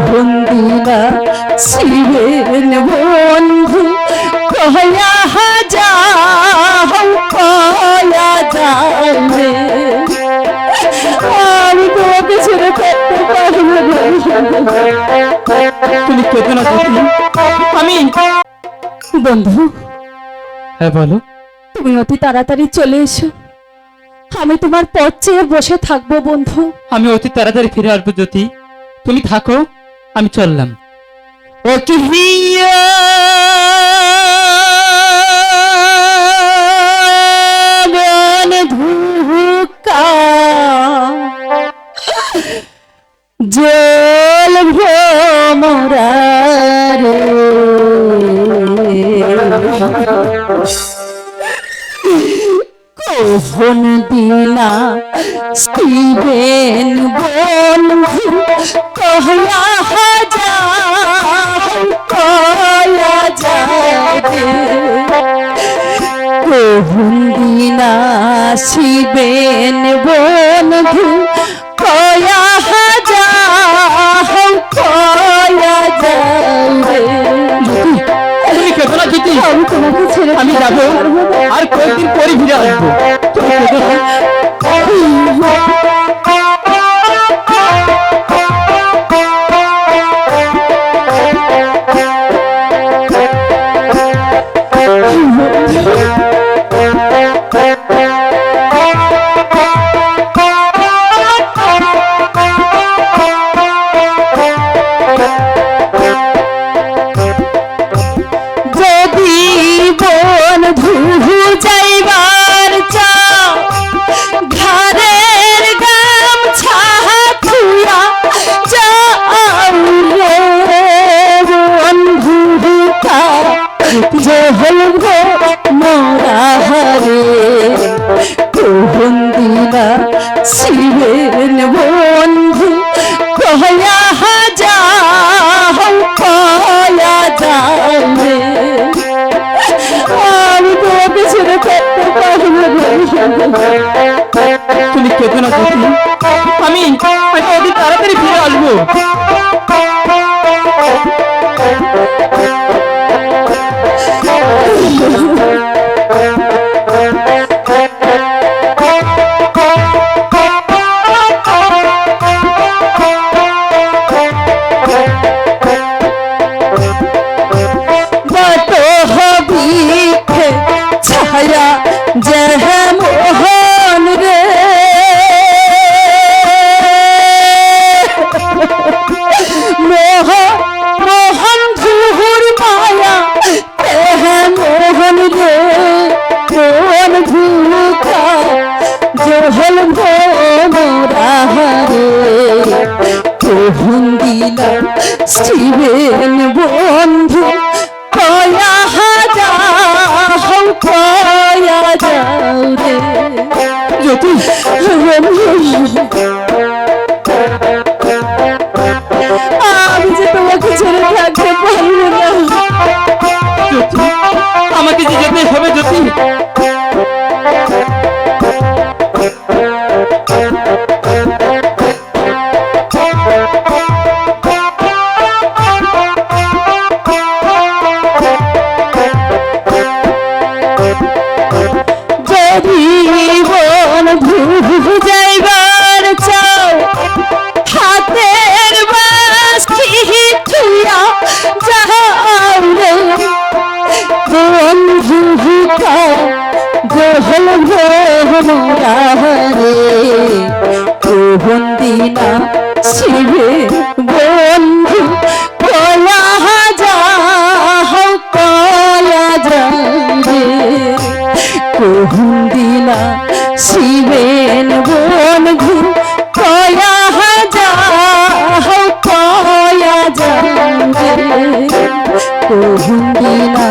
বন্দিনা শিবেন বন্ধু কয়া যাও কয়া যাবে আমি তোমাকে ছেড়ে থাকতে পারবো না। তুমি কেঁদো না জ্যোতি। আমি বন্ধু হ্যাঁ বলো। তুমি অতি তাড়াতাড়ি চলে এসো, আমি তোমার পথ চেয়ে বসে থাকবো বন্ধু। আমি অতি তাড়াতাড়ি ফিরে আসবো জ্যোতি, তুমি থাকো, আমি চললাম। ও কি ধুকা জল ভ্রমরা রে কখন দিনা শিবেন বন্ধু কয়া যাও কয়া যাবে কখন দিনা শিবেন বন্ধু কয়া যাও কয়া যাবে। তুমি কেঁদো না জ্যোতি, আমি তোমাকে ছেড়ে আমি যাবো, আর কয়েকদিন পরে ফিরে আসবো। তুমি কেঁদো না। যাইবার চাও ঘরের গামছা থুয়া যাও রে বন্ধু জহল মোরা হরে বন্দিনা শিবেন বন্ধু কয়া যাও কয়া যাবে আমি তোমাকে ছেড়ে থাকতে পারবো না। তুমি কেঁদো না জ্যোতি, আমি অতি তাড়াতাড়ি ফিরে আসবো। ছায়া জহ মোহন রে মোহন ধুহুর মায়া দেহ মোহন রে কোন ভূখা জহল মোরা রে কোন দিলা শিবেন বন্ধু কয়া যাও কয়া যাও রে জ্যোতি আমি যে তোমাকে ছেড়ে থাকতে পারবো না। জ্যোতি আমাকে যে যেতে হবে জ্যোতি। বন্ধু যাইবার চাও হাতের বাঁশি থুয়া যাও রে বন্ধু জহল মোরা রে বন্দিনা শিবে বন্ধু কয়া যাও কয়া যাবে বন্দিনা শিবেন বন্ধু কয়া যাও কয়া যাবে বন্দিনা